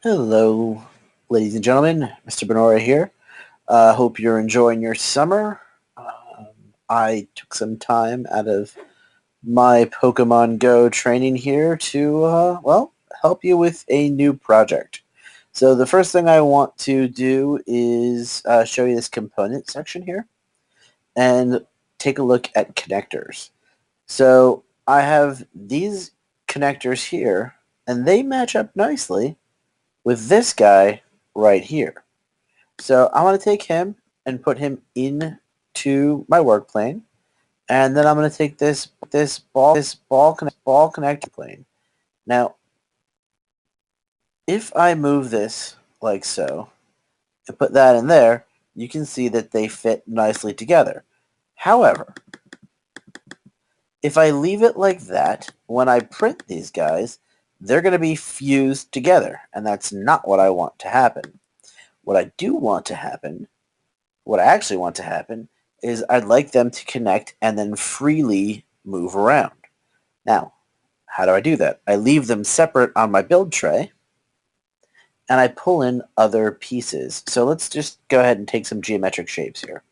Hello, ladies and gentlemen. Mr. Benora here. Hope you're enjoying your summer. Um, I took some time out of my Pokemon Go training here to, help you with a new project. So the first thing I want to do is show you this component section here and take a look at connectors. So I have these connectors here, and they match up nicely with this guy right here. So I want to take him and put him into my work plane, and then I'm going to take this ball connector plane. Now, if I move this like so and put that in there, you can see that they fit nicely together. However, if I leave it like that, when I print these guys, they're going to be fused together, and that's not what I want to happen. What I do want to happen What I actually want to happen is I'd like them to connect and then freely move around. Now, how do I do that? I leave them separate on my build tray, and I pull in other pieces. So let's just go ahead and take some geometric shapes here.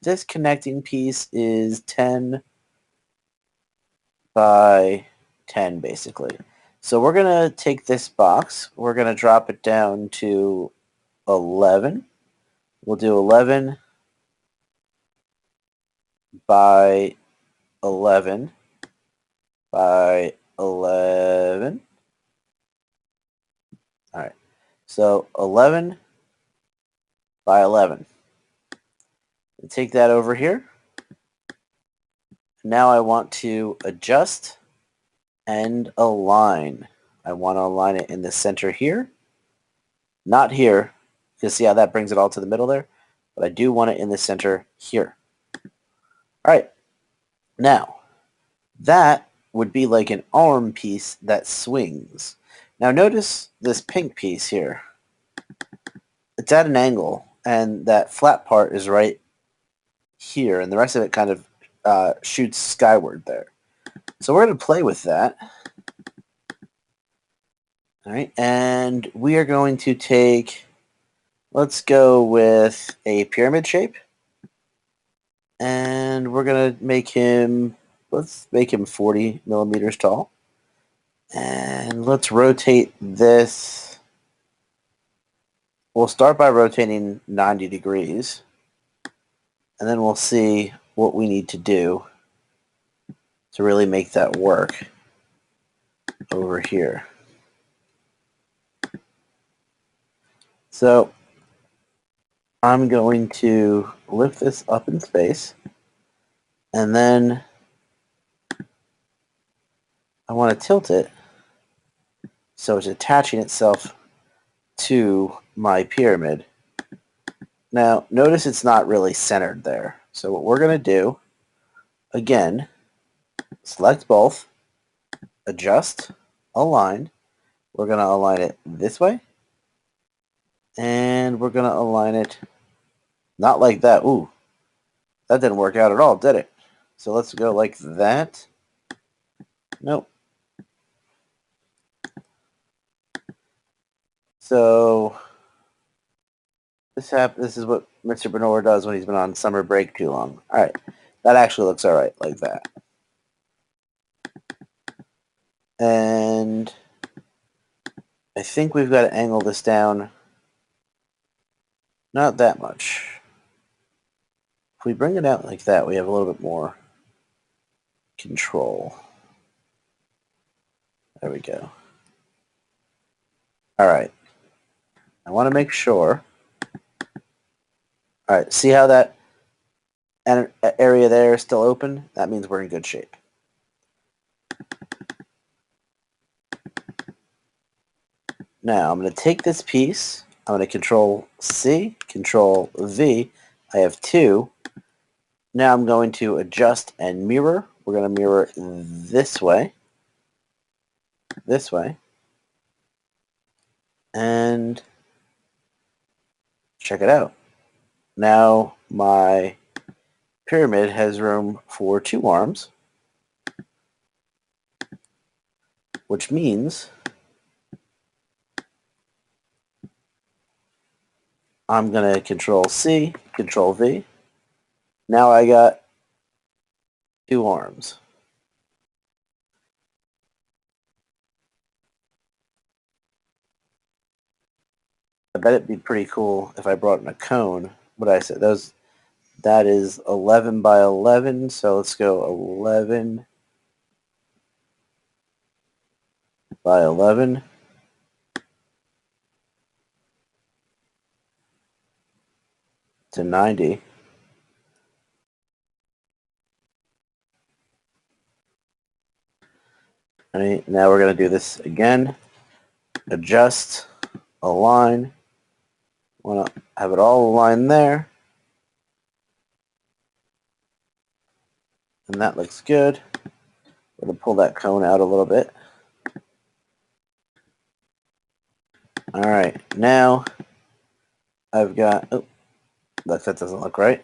This connecting piece is 10 by 10, basically. So we're going to take this box, we're going to drop it down to 11. We'll do 11 by 11 by 11. All right. So 11 by 11. Take that over here. Now I want to adjust and align. I want to align it in the center here. Not here, because see how that brings it all to the middle there? But I do want it in the center here. All right. Now, that would be like an arm piece that swings. Now notice this pink piece here. It's at an angle, and that flat part is right here, and the rest of it kind of shoots skyward there. So we're going to play with that. All right, and we are going to take, let's go with a pyramid shape, and we're going to make him, let's make him 40 millimeters tall. And let's rotate this. We'll start by rotating 90 degrees, and then we'll see what we need to do to really make that work over here. So I'm going to lift this up in space, and then I want to tilt it so it's attaching itself to my pyramid. Now, notice it's not really centered there. So what we're going to do, again, select both, adjust, align. We're going to align it this way, and we're going to align it not like that. Ooh, that didn't work out at all, did it? So let's go like that. Nope. So this is what Mr. Bernard does when he's been on summer break too long. All right, that actually looks all right like that. And I think we've got to angle this down not that much. If we bring it out like that, we have a little bit more control. There we go. All right. I want to make sure. All right, see how that area there is still open? That means we're in good shape. Now I'm going to take this piece. I'm going to Control C, Control V. I have two. Now I'm going to adjust and mirror. We're going to mirror this way, and check it out. Now my pyramid has room for two arms, which means I'm going to Control C, Control V. Now I got two arms. I bet it'd be pretty cool if I brought in a cone. What did I say? That is 11 by 11, so let's go 11 by 11. To 90. Right, now we're going to do this again. Adjust, align. Want to have it all aligned there. And that looks good. We're going to pull that cone out a little bit. All right, now I've got, oh, that doesn't look right.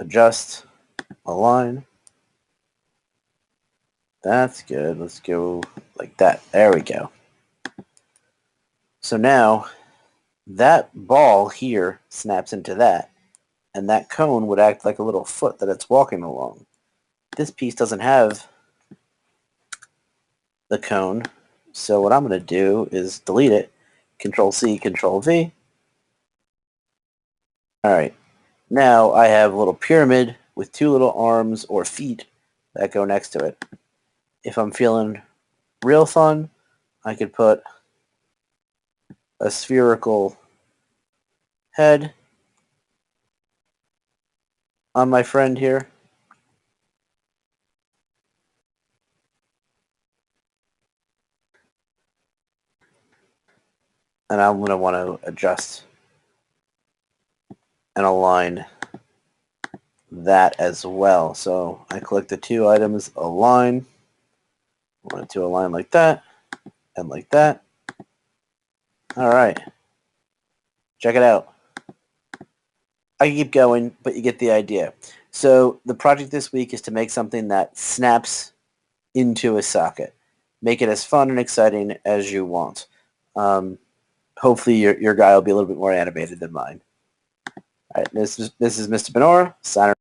Adjust, align. That's good. Let's go like that. There we go. So now that ball here snaps into that, and that cone would act like a little foot that it's walking along. This piece doesn't have the cone, so what I'm going to do is delete it. Control C, Control V. All right. Now I have a little pyramid with two little arms or feet that go next to it. If I'm feeling real fun, I could put a spherical head on my friend here. And I'm going to want to adjust and align that as well. So I click the two items, align. I want it to align like that and like that. All right. Check it out. I can keep going, but you get the idea. So the project this week is to make something that snaps into a socket. Make it as fun and exciting as you want. Hopefully your guy will be a little bit more animated than mine. All right, this is Mr. Benora, signing